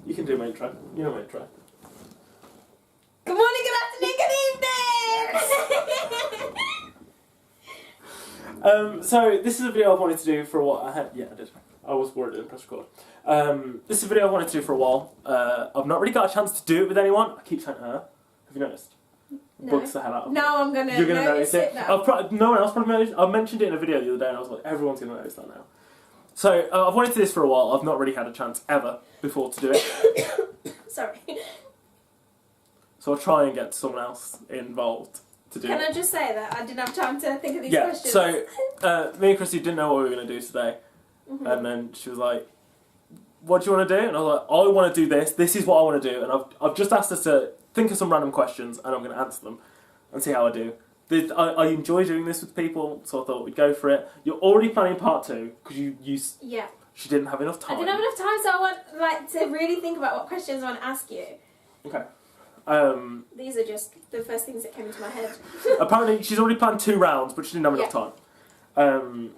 You can do my intro. You know my intro. Good morning, good afternoon, good evening! So this is a video I've wanted to do for a while. I did. I was worried I didn't press record. This is a video I wanted to do for a while. I've not really got a chance to do it with anyone. I keep saying her. Have you noticed? No. Bugs the hell out of me. No, I'm gonna You're gonna notice it. now. No one else probably noticed. I mentioned it in a video the other day and I was like, everyone's gonna notice that now. So I've wanted to do this for a while. I've not really had a chance ever before to do it. Sorry. So I'll try and get someone else involved to do it. Can I just say that I didn't have time to think of these Yeah, questions? so me and Chrissy didn't know what we were going to do today. Mm-hmm. And then she was like, what do you want to do? And I was like, I want to do this. This is what I want to do. And I've just asked us to think of some random questions and I'm going to answer them and see how I do. I enjoy doing this with people, so I thought we'd go for it. You're already planning part 2 because yeah. she didn't have enough time. I didn't have enough time, so I want to really think about what questions I want to ask you. Okay. These are just the first things that came into my head. Apparently, she's already planned 2 rounds, but she didn't have enough time.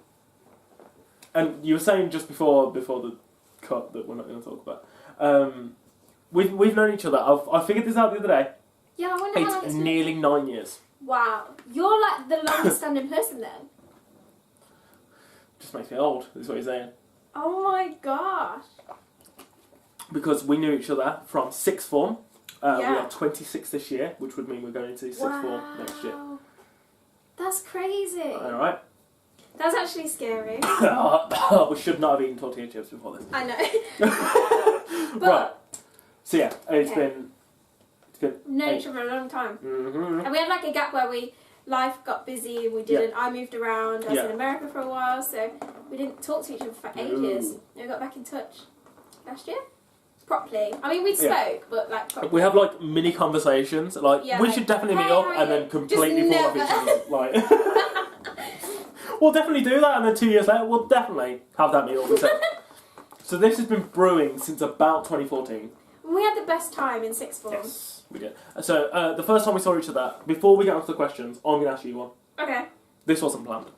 And you were saying just before the cut that we're not going to talk about. We've known each other. I figured this out the other day. Yeah, I wonder how long It's it's been. nearly 9 years. Wow. You're like the longest standing person then. Just makes me old, is what you're saying. Oh my gosh. Because we knew each other from 6th form. We Yeah. are 26 this year, which would mean we're going into 6th form next year. That's crazy. Alright. That's actually scary. We should not have eaten tortilla chips before this. I know. But Right. So yeah, it's been known each other for a long time. Mm-hmm. And we had like a gap where life got busy, we didn't, I moved around, I was in America for a while, so we didn't talk to each other for ages. We got back in touch last year? Properly. I mean, we spoke, but like properly. We have like mini conversations, like we should definitely meet up and then completely fall off each other. Like, we'll definitely do that and then 2 years later we'll definitely have that meet up instead. So this has been brewing since about 2014. We had the best time in 6th form. Yes, we did. So the first time we saw each other, before we get on to the questions, I'm going to ask you one. Okay. This wasn't planned.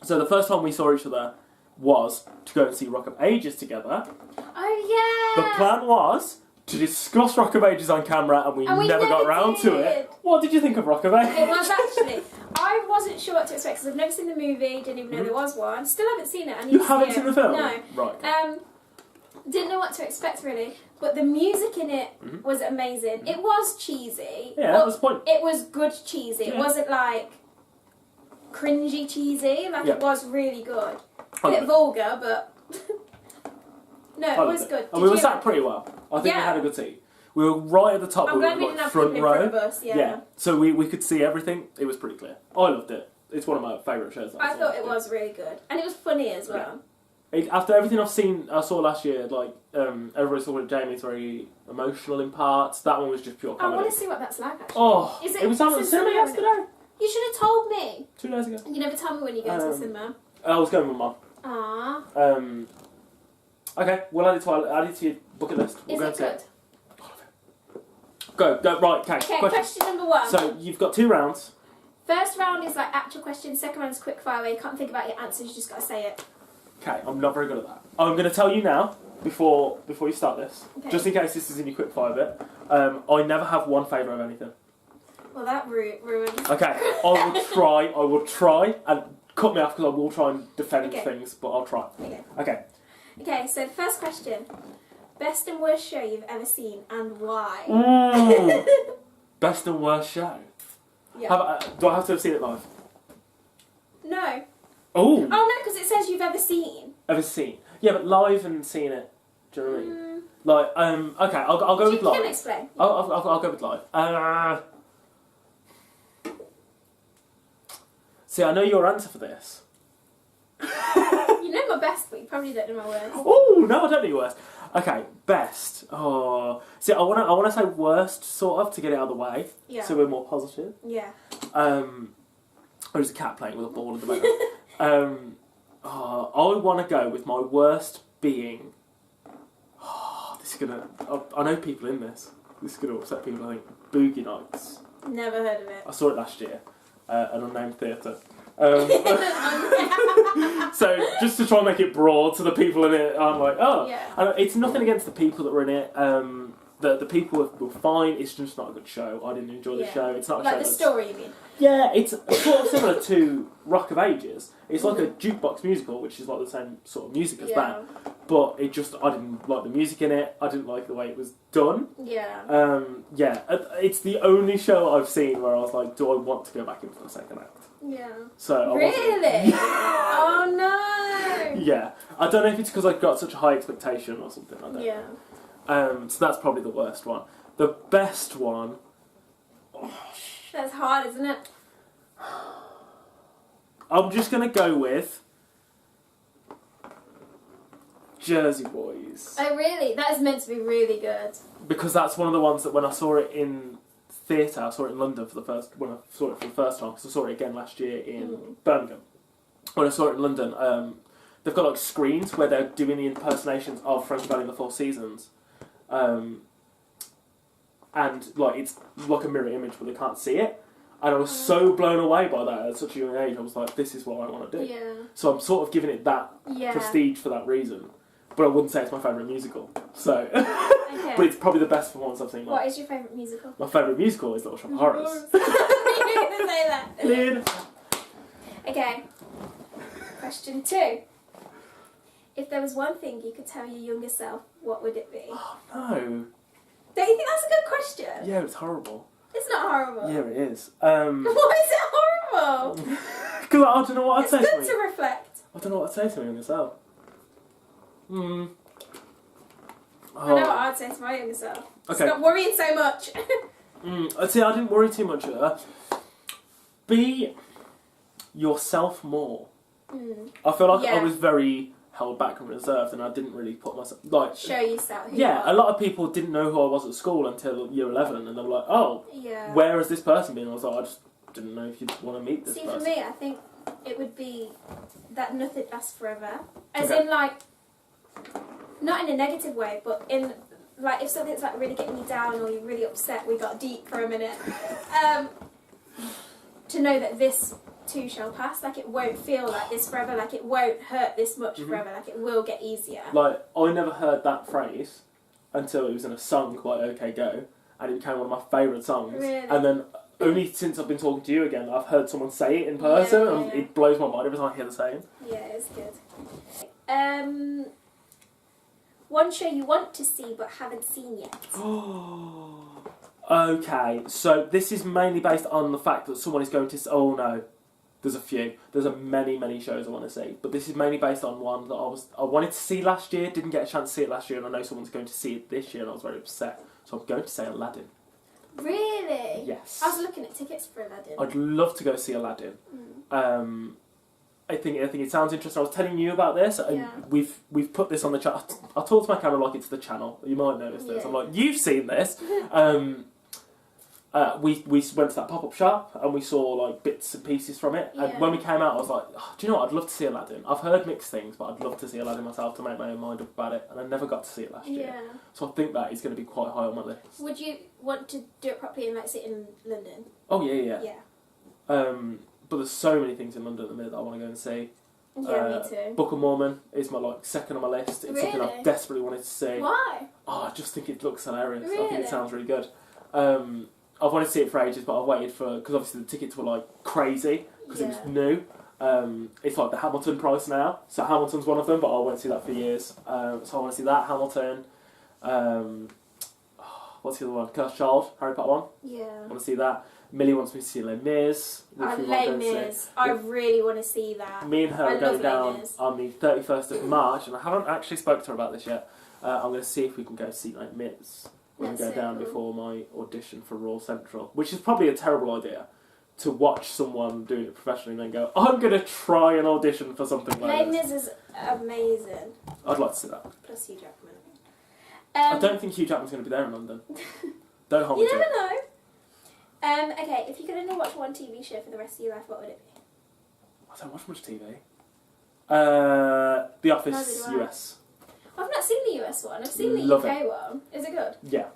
So the first time we saw each other was to go and see Rock of Ages together. Oh yeah! The plan was to discuss Rock of Ages on camera and we never got round to it. What did you think of Rock of Ages? It was actually. I wasn't sure what to expect because I've never seen the movie, didn't even know there was one. Still haven't seen it. I need You to haven't see seen it. the film? No. Right. Didn't know what to expect really, but the music in it was amazing. It was cheesy. Yeah, that was the point. It was good cheesy. It wasn't like cringy cheesy. Like it was really good. A bit vulgar, but no, it was good. And we were sat pretty well. I think we had a good seat. We were right at the top. I'm glad we didn't have front people in row. front of us. Yeah. So we could see everything. It was pretty clear. I loved it. It's one of my favourite shows. I thought it was really good, and it was funny as well. After everything I saw last year, like everybody saw that Jamie's very emotional in parts. That one was just pure comedy. I want to see what that's like. Actually. Oh, it was out at the cinema yesterday. You should have told me. 2 days ago. You never tell me when you go to the cinema. I was going with Mum. Aww. Okay, we'll add it to your bucket list. Is it good? Go, right, okay. Okay, question number 1. So, you've got 2 rounds. First round is like actual questions, second round is quick fire where you can't think about your answers, you just got to say it. Okay, I'm not very good at that. I'm going to tell you now, before you start this, just in case this is in your quick fire bit, I never have one favour of anything. Well, that ruined. Okay, I will try, and cut me off because I will try and defend things, but I'll try. Okay, so first question. Best and worst show you've ever seen and why? Best and worst show? Yeah. Do I have to have seen it live? No. Oh no, because it says you've ever seen. Ever seen? Yeah, but live and seen it. Do you know what I mean? Like, okay, I'll go with live. You can explain. I'll go with live. See, I know your answer for this. You know my best, but you probably don't know my worst. Oh no, I don't know your worst. Okay, best. Oh, see, I wanna say worst, sort of, to get it out of the way. Yeah. So we're more positive. Yeah. There's a cat playing with a ball at the moment. I want to go with my worst being. This is gonna. I know people in this. This is gonna upset people. I think Boogie Nights. Never heard of it. I saw it last year, an unnamed theatre. So just to try and make it broad to the people in it, I'm like, oh. Yeah. And it's nothing against the people that were in it. The people were fine. It's just not a good show. I didn't enjoy the show. It's not a show like the story, you mean? Yeah, it's sort of similar to Rock of Ages. It's like a jukebox musical, which is like the same sort of music as that. But I didn't like the music in it. I didn't like the way it was done. Yeah. It's the only show I've seen where I was like, do I want to go back in for the second act? Yeah. So really? Oh no. Yeah. I don't know if it's because I've got such a high expectation or something like that. Yeah. So that's probably the worst one. The best one... That's hard, isn't it? I'm just going to go with... Jersey Boys. Oh really? That is meant to be really good. Because that's one of the ones that when I saw it in theatre, I saw it in London when I saw it for the first time, because I saw it again last year in Birmingham. When I saw it in London, they've got like screens where they're doing the impersonations of Frankie Valli in the Four Seasons. And like it's like a mirror image where they can't see it. And I was so blown away by that at such a young age. I was like, this is what I want to do. Yeah. So I'm sort of giving it that prestige for that reason. But I wouldn't say it's my favourite musical. So, okay. But it's probably the best performance I've seen. What is your favourite musical? My favourite musical is Little Shop of Horrors. You're going to say that. Okay. Question 2. If there was one thing you could tell your younger self, what would it be? Oh, no. Don't you think that's a good question? Yeah, it's horrible. It's not horrible. Yeah, it is. Why is it horrible? Because I don't know what I'd say to me. It's good to reflect. I don't know what I'd say to my younger self. I know what I'd say to my younger self. Okay. Stop worrying so much. I'd say I didn't worry too much. Be yourself more. I feel like I was very held back and reserved, and I didn't really put myself like show yourself. Who a lot of people didn't know who I was at school until year 11, and they were like, "Oh, where has this person been?" I was like, "I just didn't know if you'd want to meet this person." See, for me, I think it would be that nothing lasts forever, as in like not in a negative way, but in like if something's like really getting you down or you're really upset, we got deep for a minute. To know that this too shall pass, like it won't feel like this forever, like it won't hurt this much forever, like it will get easier. Like, I never heard that phrase until it was in a song by OK Go, and it became one of my favourite songs. Really? And then only since I've been talking to you again, I've heard someone say it in person, and it blows my mind every time I hear the same. Yeah, it's good. One show you want to see but haven't seen yet. Okay, so this is mainly based on the fact that someone is going to... Oh no, there's a few. There's many shows I want to see, but this is mainly based on one that I wanted to see last year, didn't get a chance to see it last year, and I know someone's going to see it this year, and I was very upset. So I'm going to say Aladdin. Really? Yes. I was looking at tickets for Aladdin. I'd love to go see Aladdin. I think it sounds interesting. I was telling you about this, and we've put this on the chat. I talk to my camera like it's the channel. You might notice this. I'm like, you've seen this. We went to that pop-up shop and we saw like bits and pieces from it. And when we came out, I was like, oh, do you know what? I'd love to see Aladdin. I've heard mixed things, but I'd love to see Aladdin myself to make my own mind up about it. And I never got to see it last year. So I think that is going to be quite high on my list. Would you want to do it properly and like sit in London? Oh yeah. But there's so many things in London at the minute that I want to go and see. Yeah, me too. Book of Mormon is my second on my list. It's something I've desperately wanted to see. Why? Oh, I just think it looks hilarious. Really? I think it sounds really good. I've wanted to see it for ages, but I've waited because obviously the tickets were like crazy because it was new. It's like the Hamilton price now, so Hamilton's one of them, but I won't see that for years. So I want to see that, Hamilton. What's the other one? Cursed Child, Harry Potter one. Yeah. I want to see that. Millie wants me to see Les Mis. Les Mis. I really want to see that. Me and her are going down on the 31st of March, and I haven't actually spoke to her about this yet. I'm going to see if we can go see Les Mis. When I go down before my audition for Royal Central, which is probably a terrible idea to watch someone doing it professionally and then go, I'm going to try an audition for something like this. Les Mis is amazing. I'd like to see that. Plus Hugh Jackman. I don't think Hugh Jackman's going to be there in London. Don't hold me to it. You never know. Okay, if you could only watch one TV show for the rest of your life, what would it be? I don't watch much TV. The Office US. I've not seen the US one. I've seen the UK one. Is it good? Yeah,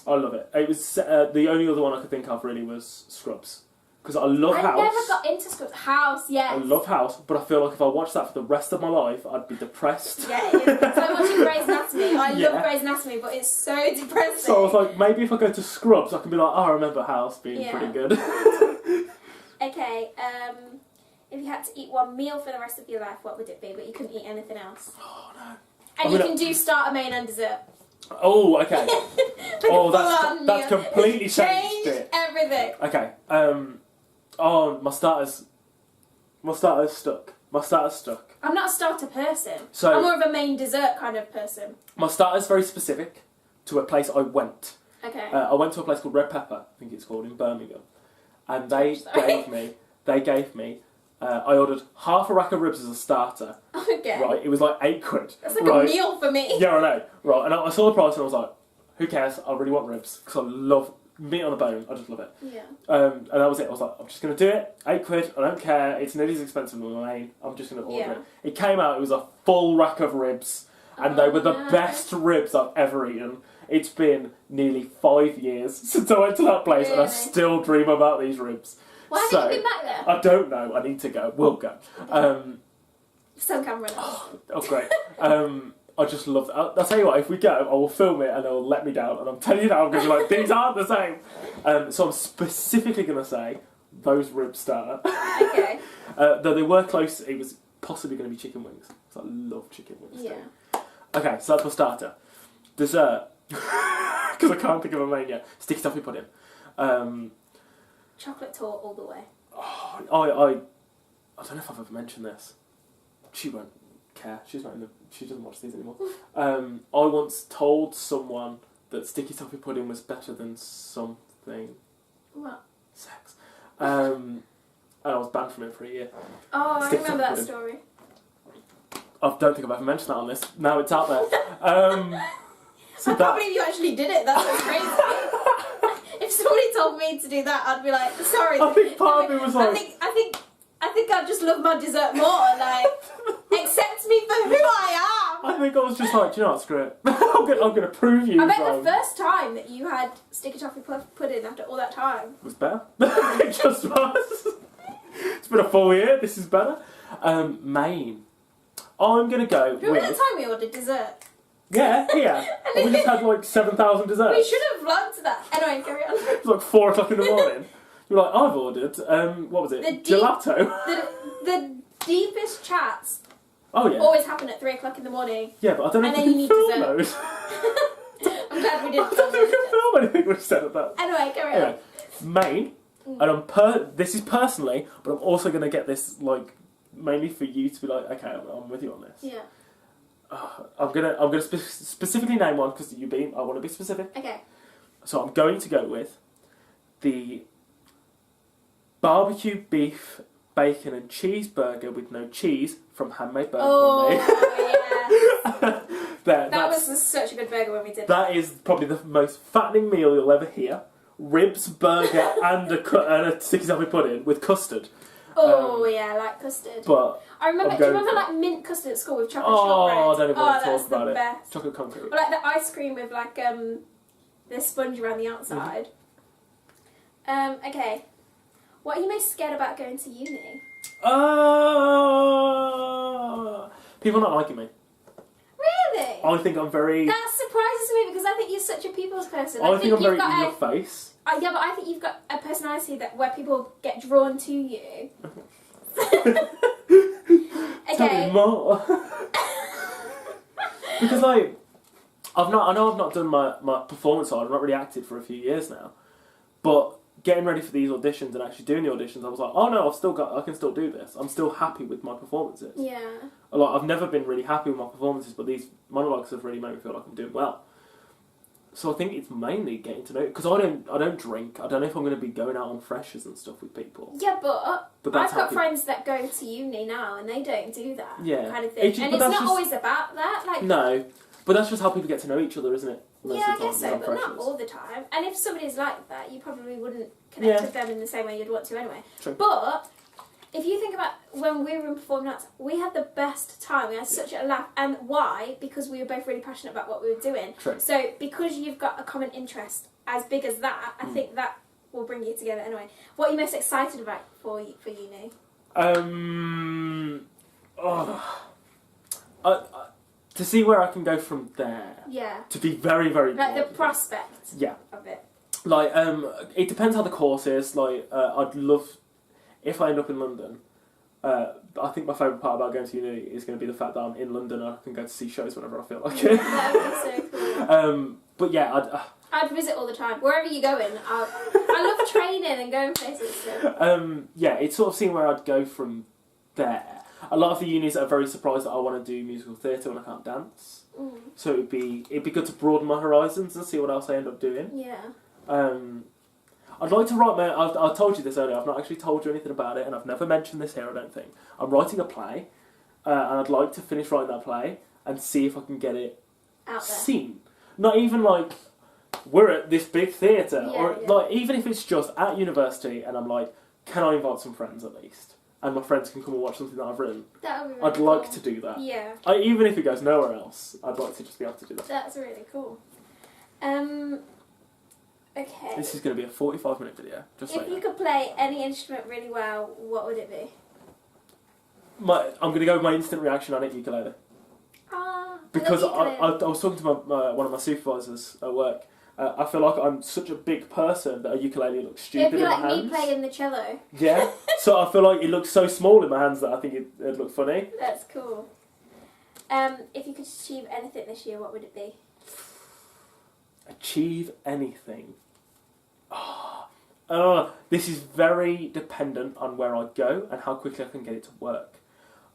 I love it. It was the only other one I could think of really was Scrubs. because I love House. I never got into Scrubs. House, yes. I love House, but I feel like if I watched that for the rest of my life, I'd be depressed. Yeah, it is. It's like watching Grey's Anatomy. I love Grey's Anatomy, but it's so depressing. So I was like, maybe if I go to Scrubs, I can be like, oh, I remember House being pretty good. Okay, if you had to eat one meal for the rest of your life, what would it be? But you couldn't eat anything else. Oh, no. And you can do starter, main and dessert. Oh, okay. That's completely changed it. Everything. Okay. Oh, my starter's stuck. I'm not a starter person. So I'm more of a main dessert kind of person. My starter's very specific to a place I went. Okay. I went to a place called Red Pepper, I think it's called, in Birmingham. And they gave me, I ordered half a rack of ribs as a starter. Okay. Right, it was like £8. That's like a meal for me. Yeah, I know. Right, and I saw the price and I was like, who cares? I really want ribs because I love meat on the bone. I just love it. Yeah. And that was it. I was like, I'm just going to do it. £8. I don't care. It's nearly as expensive as my main. I'm just going to order it. It came out. It was a full rack of ribs, and they were the best ribs I've ever eaten. It's been nearly 5 years since I went to that place, and I still dream about these ribs. Why haven't you been back there? I don't know. I need to go. We'll go. Some camera now. Oh, great. I just love that. I'll tell you what, if we go, I will film it and they'll let me down. And I'm telling you now, I'm going to be like, these aren't the same. So I'm specifically going to say those ribs starter. Okay. Though they were close, it was possibly going to be chicken wings. So I love chicken wings too. Okay, so that's my starter. Dessert. Because I can't think of a main yet. Sticky toffee pudding. Chocolate tort all the way. Oh, I don't know if I've ever mentioned this. She won't care. She doesn't watch these anymore. I once told someone that sticky toffee pudding was better than something. What? Sex. And I was banned from it for a year. Oh, I remember that story. I don't think I've ever mentioned that on this. Now it's out there. I can't believe you actually did it. That's so crazy. If somebody told me to do that, I'd be like, sorry. I think part of it was like... I think I just love my dessert more. Like, accept me for who I am. I think I was just like, do you know what, screw it. I'm going to prove you I bet wrong. the first time that you had sticky toffee pudding after all that time was better. It just was. It's been a full year. This is better. Maine. I'm going to go with... Remember the time we ordered dessert? Yeah. And we just had like 7,000 desserts. We should have vlogged to that. Anyway, carry on. It was like 4 o'clock in the morning. You were like, I've ordered, what was it? Gelato. The deepest chats always happen at 3 o'clock in the morning. Yeah, but I don't know if you can film those. I'm glad we didn't. I don't know if you can film anything we've said about. Anyway, carry on. Maine, and this is personally, but I'm also going to get this like mainly for you to be like, okay, I'm with you on this. Yeah. I'm gonna specifically name one because I want to be specific. Okay. So I'm going to go with the barbecue beef, bacon and cheeseburger with no cheese from Handmade Burger. Oh, yes. That was such a good burger when we did that. That is probably the most fattening meal you'll ever hear. Ribs, burger and a sticky toffee pudding with custard. Oh, yeah, I like custard. But do you remember like mint custard at school with chocolate shortbread? Oh, I don't even want to talk about it. Best. Chocolate concrete. Or like the ice cream with like the sponge around the outside. Mm-hmm. Okay. What are you most scared about going to uni? People not liking me. Really? I think I'm very... That surprises me because I think you're such a people's person. I think I'm very in your face. Yeah, but I think you've got a personality where people get drawn to you. Okay. Tell me more. Because I know I've not done my performance side. I've not really acted for a few years now. But getting ready for these auditions and actually doing the auditions, I was like, oh no, I can still do this. I'm still happy with my performances. Yeah. Like, I've never been really happy with my performances, but these monologues have really made me feel like I'm doing well. So I think it's mainly getting to know, because I don't drink. I don't know if I'm going to be going out on freshers and stuff with people. Yeah, but that's I've got friends that go to uni now and they don't do that kind of thing. It's not always about that. Like, no, but that's just how people get to know each other, isn't it? Yeah, I guess so, but not all the time. And if somebody's like that, you probably wouldn't connect with them in the same way you'd want to anyway. True. But if you think about when we were in performing arts, we had the best time. We had such a laugh. And why? Because we were both really passionate about what we were doing. True. So because you've got a common interest as big as that, I think that will bring you together anyway. What are you most excited about for uni? To see where I can go from there. Yeah. To be very, very like the prospect. Yeah. Of it. Like it depends how the course is. Like I'd love if I end up in London. I think my favourite part about going to uni is going to be the fact that I'm in London and I can go to see shows whenever I feel like it. That would be so cool. But yeah, I'd visit all the time. Wherever you're going, I love training and going places. So. Yeah, it's sort of seeing where I'd go from there. A lot of the unis are very surprised that I want to do musical theatre when I can't dance. Mm. So it'd be good to broaden my horizons and see what else I end up doing. Yeah. I'd like to write my... I told you this earlier, I've not actually told you anything about it, and I've never mentioned this here, I don't think. I'm writing a play, and I'd like to finish writing that play and see if I can get it out there. Seen. Not even like, we're at this big theatre, or yeah. like even if it's just at university, and I'm like, can I invite some friends at least? And my friends can come and watch something that I've written. That would be really I'd cool. like to do that. Yeah. Even if it goes nowhere else, I'd like to just be able to do that. That's really cool. Okay. This is going to be a 45-minute video. Just if you could play any instrument really well, what would it be? I'm going to go with my instant reaction on it, ukulele. Because I was talking to one of my supervisors at work. I feel like I'm such a big person that a ukulele looks stupid in my hands. It'd be like me playing the cello. Yeah. So I feel like it looks so small in my hands that I think it'd look funny. That's cool. If you could achieve anything this year, what would it be? Achieve anything. This is very dependent on where I go and how quickly I can get it to work.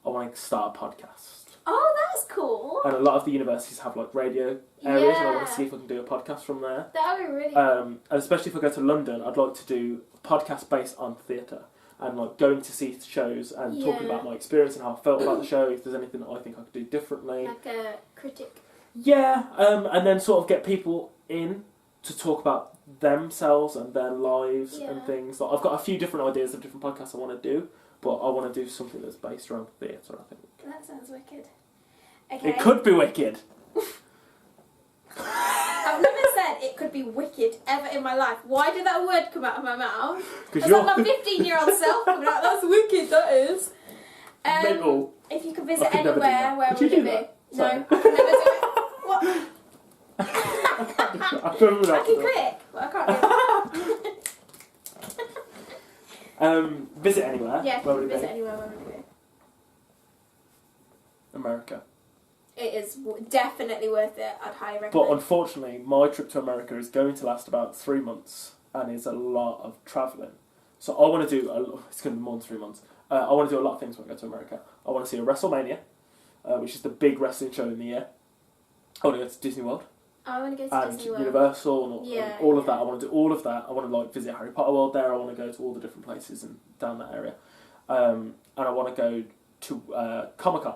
I want to start a podcast. Oh, that's cool. And a lot of the universities have like radio areas, and I want to Yeah. see if I can do a podcast from there. That would be really And especially if I go to London, I'd like to do a podcast based on theatre and like going to see shows and talking Yeah. about my experience and how I felt about the show. If there's anything that I think I could do differently. like a critic. Yeah, and then sort of get people in to talk about themselves and their lives and Yeah. things. Like, I've got a few different ideas of different podcasts I want to do, but I want to do something that's based around theatre, I think. That sounds wicked. Okay. It could be wicked. I've never said it could be wicked ever in my life. Why did that word come out of my mouth? That's you're like my 15-year-old self coming out. That's wicked, that is. mental. If you could I visit could never do anywhere, that. where Could would you it do be? that? No, Sorry. I could never do it. What? I couldn't do I that. can click, but I can't do it. Visit anywhere. Yeah, if Where you would could it visit be? anywhere, where would it be? America. It is definitely worth it. I'd highly recommend. But unfortunately, my trip to America is going to last about 3 months and is a lot of travelling. So I want to do, it's going to be more than 3 months. I want to do a lot of things when I go to America. I want to see a WrestleMania, which is the big wrestling show in the year. I want to go to Disney World. I want to go to And Disney World. Universal and Yeah, all of that. I want to do all of that. I want to like visit Harry Potter World there. I want to go to all the different places and down that area. And I want to go to Comic-Con,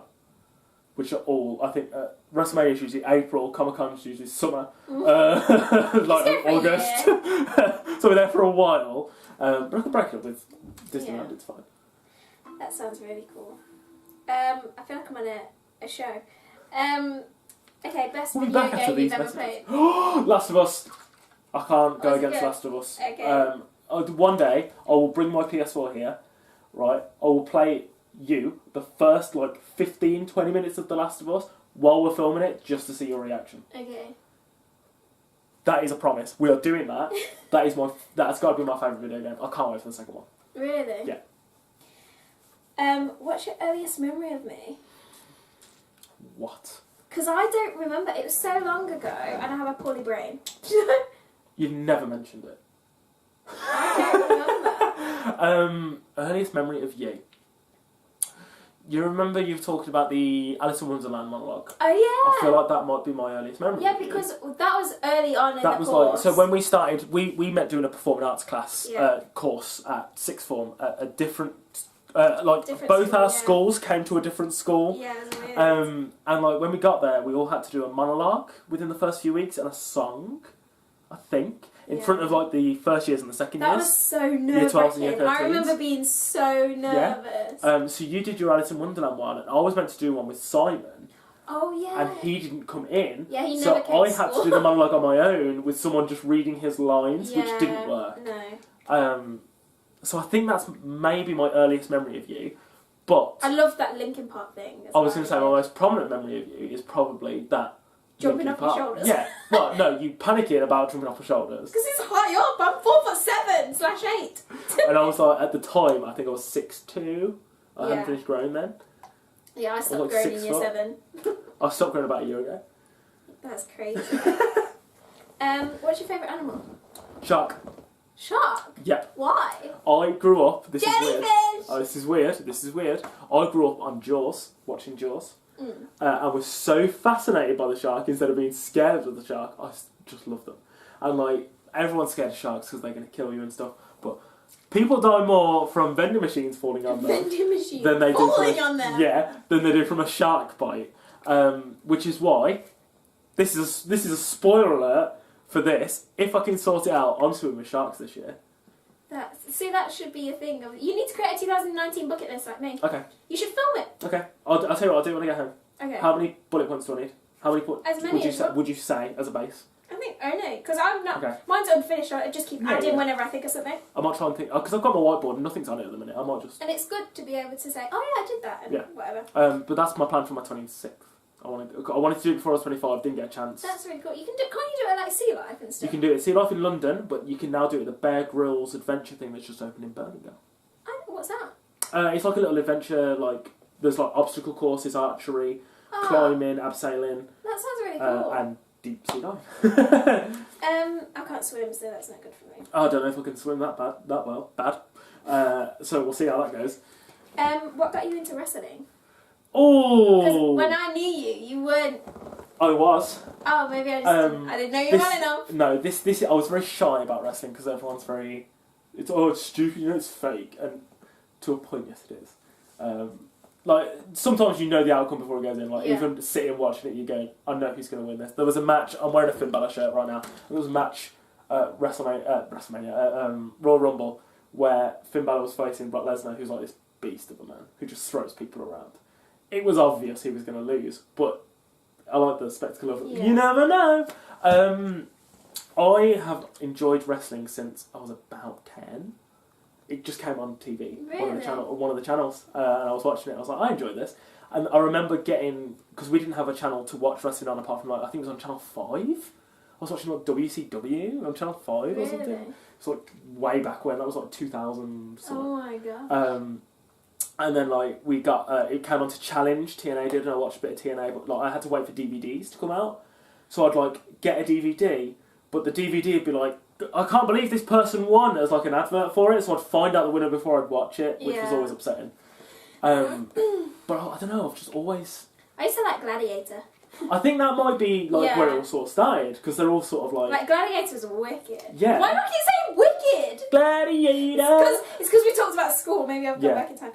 which are all, I think, WrestleMania is usually April, Comic-Con is usually summer, like August. So we're there for a while. But I can break it up with Disneyland, Yeah. it's fine. That sounds really cool. I feel like I'm on a show. Okay, best We'll be video back after game these you've ever messages. played. Last of Us. I can't go Was it against good? Last of Us. Okay. One day, I will bring my PS4 here, right? I will play you the first like 15, 20 minutes of The Last of Us while we're filming it, just to see your reaction. Okay. That is a promise. We are doing that. That's got to be my favourite video game. I can't wait for the second one. Really? Yeah. What's your earliest memory of me? What? Because I don't remember. It was so long ago, and I have a poorly brain. You've never mentioned it. I don't remember. Earliest memory of you. You remember you've talked about the Alice in Wonderland monologue. Oh yeah. I feel like that might be my earliest memory. Yeah, of you. because that was early on in that the was course. like, so when we started, we met doing a performing arts class course at sixth form at a different, Different both school, our yeah. schools came to a different school. Yeah, it was weird. And like when we got there, we all had to do a monologue within the first few weeks and a song, I think, in front of like the first years and the second that years. was so Year 12s and year nerve-wracking. I 13s. remember being so nervous. So you did your Alice in Wonderland one, and I was meant to do one with Simon. Oh yeah. And he didn't come in. Yeah, he so never came I to had school. to do the monologue on my own with someone just reading his lines, which didn't work. No. So I think that's maybe my earliest memory of you. But I love that Linkin Park thing. I was going to say my most prominent memory of you is probably that jumping Linkin off your Park. shoulders. Yeah. Well, no, you panicking about jumping off your shoulders. Because it's high up. I'm 4'7/8. And I was like, at the time, I think I was 6'2". I hadn't finished growing then. Yeah, I stopped like growing 6 in year foot. 7. I stopped growing about a year ago. That's crazy. What's your favourite animal? Shark. Shark? Yeah. Why? I grew up. This Jellyfish! is weird. Oh, this is weird. I grew up on Jaws, watching Jaws. I was so fascinated by the shark instead of being scared of the shark. I just love them. And like, everyone's scared of sharks because they're going to kill you and stuff. But people die more from vending machines falling on them Vending machine than they falling do on them. Yeah, than they do from a shark bite. Which is why this is a spoiler alert for this. If I can sort it out, I'm swimming with sharks this year. That should be a thing. You need to create a 2019 bucket list like me. Okay. You should film it. Okay. I'll tell you what I'll do when I get home. Okay. How many bullet points do I need? How many As many as would you say as a base? I think only because I'm not. Okay. Mine's unfinished. I just keep adding whenever I think of something. I might try and think because I've got my whiteboard and nothing's on it at the minute. I might just. And it's good to be able to say, "Oh yeah, I did that," and whatever. But that's my plan for my 26th. I wanted to do it before I was 25. Didn't get a chance. That's really cool. Can't you do it at like Sea Life and stuff? You can do it at Sea Life in London, but you can now do it at the Bear Grylls adventure thing that's just opened in Birmingham. What's that? It's like a little adventure. Like there's like obstacle courses, archery, climbing, abseiling. That sounds really cool. And deep sea dive. I can't swim, so that's not good for me. I don't know if I can swim that well. So we'll see how that goes. What got you into wrestling? Oh! Because when I knew you, you weren't. I was. Oh, maybe I just I didn't know you well enough. No, this I was very shy about wrestling because everyone's very. It's stupid, it's fake, and to a point, yes, it is. Like sometimes you know the outcome before it goes in. Like even sitting watching it, you're going, I know who's going to win this. There was a match. I'm wearing a Finn Balor shirt right now. There was a match WrestleMania, Royal Rumble, where Finn Balor was fighting Brock Lesnar, who's like this beast of a man who just throws people around. It was obvious he was going to lose, but I like the spectacle of it. You never know. I have enjoyed wrestling since I was about 10. It just came on TV, really? one of the channels, and I was watching it. I was like, I enjoy this, and I remember because we didn't have a channel to watch wrestling on apart from like I think it was on Channel 5. I was watching like WCW on Channel 5 or something. It's like way back when. That was like 2000. Oh my god. And then like we got it came on to Challenge. TNA did, and I watched a bit of TNA, but like I had to wait for DVDs to come out, so I'd like get a DVD, but the DVD would be like, I can't believe this person won as like an advert for it, so I'd find out the winner before I'd watch it, which was always upsetting. But I don't know, I've just always. I used to like Gladiator. I think that might be like where it all sort of started because they're all sort of like Gladiator's wicked. Yeah. Why do I keep saying wicked? Gladiator. It's because we talked about school. Maybe I've gone back in time.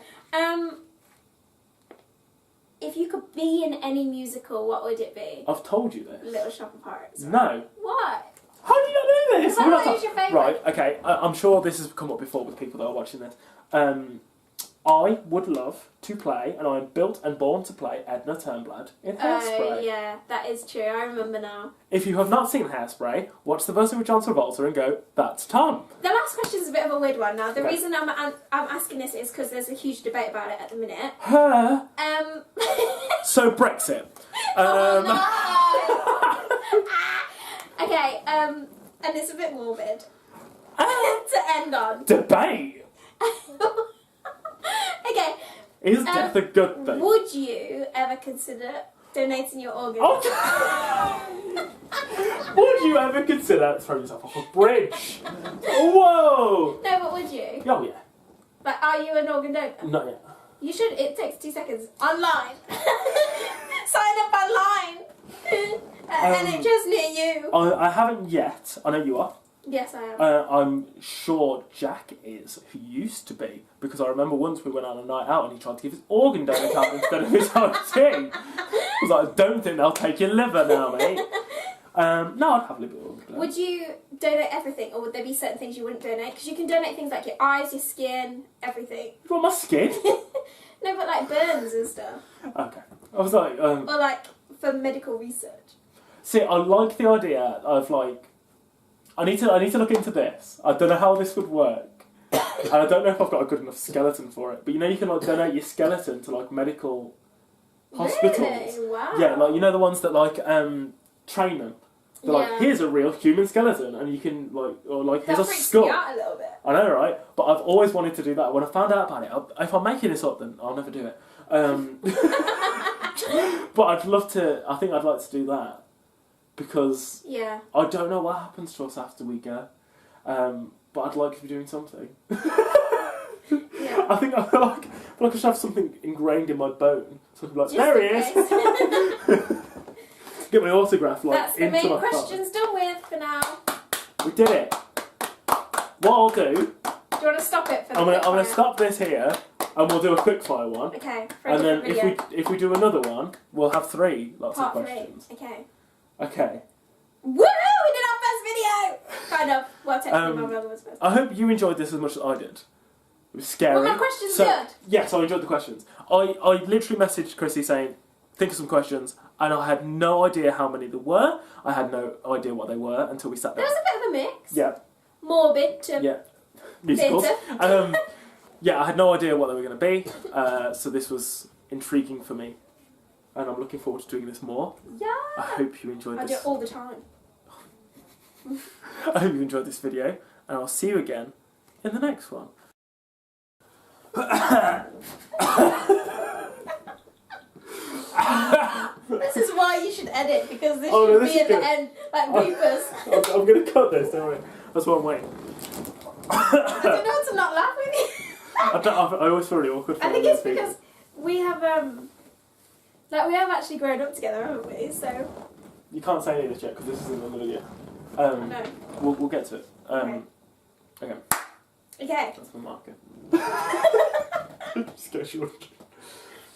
If you could be in any musical, what would it be? I've told you this. Little Shop of Horrors. Right? No. What? How do you not know this? What is your favourite? Right, okay. I'm sure this has come up before with people that are watching this. I would love to play, and I'm built and born to play Edna Turnblad in Hairspray. Oh, yeah, that is true. I remember now. If you have not seen Hairspray, watch the version with John Travolta and go, that's Tom. The last question is a bit of a weird one. Now, the reason I'm asking this is because there's a huge debate about it at the minute. So Brexit. Oh, no! Okay, and it's a bit morbid to end on. Debate? Okay. Is death a good thing? Would you ever consider donating your organs? Oh. Would you ever consider throwing yourself off a bridge? Whoa! No, but would you? Oh, yeah. Like, are you an organ donor? Not yet. You should. It takes 2 seconds. Online. Sign up online. NHS near you. I haven't yet. I know you are. Yes, I am. I'm sure Jack is, who used to be, because I remember once we went on a night out and he tried to give his organ donor card instead of his own thing. I was like, I don't think they'll take your liver now, mate. No, I'd happily be organ donor. Would you donate everything, or would there be certain things you wouldn't donate? Because you can donate things like your eyes, your skin, everything. You want my skin? No, but like burns and stuff. Okay. I was like, Or like for medical research. See, I like the idea of like, I need to look into this. I don't know how this would work. And I don't know if I've got a good enough skeleton for it. But you know, you can like donate your skeleton to like medical hospitals. Really? Wow. Yeah, like you know the ones that like train them. They're like, here's a real human skeleton, and you can like, or like here's a skull. That freaks me out a little bit. I know, right? But I've always wanted to do that. When I found out about it, if I'm making this up, then I'll never do it. But I'd love to. I think I'd like to do that because I don't know what happens to us after we go. But I'd like to be doing something. I feel like I should have something ingrained in my bone. So I can be like, there he is. Get my autograph That's the into main my questions done with for now. We did it. What I'll do... Do you want to stop it for the I'm gonna stop this here, and we'll do a quickfire one. Okay. For and then if we do another one, we'll have 3 lots of questions. 3. Okay. Okay. Woo! We did our first video. Kind of. Well, technically my brother was first. I hope you enjoyed this as much as I did. It was scary. Were my questions good? Yes, I enjoyed the questions. I literally messaged Chrissy saying, think of some questions, and I had no idea how many there were. I had no idea what they were until we sat down. There was a bit of a mix. Yeah. Morbid to musicals. Yeah, I had no idea what they were going to be, so this was intriguing for me, and I'm looking forward to doing this more. Yeah. I hope you enjoyed this. I do it all the time. I hope you enjoyed this video, and I'll see you again in the next one. This is why you should edit, because this should be at the end, like bloopers. I'm going to cut this, don't worry. That's what I'm waiting. I don't know how to not laugh with you. I always feel really awkward. I think it's because we have we have actually grown up together, haven't we? So you can't say any of this yet because this isn't on the video. I know. We'll get to it. Okay. Okay. That's my marker. Just go short.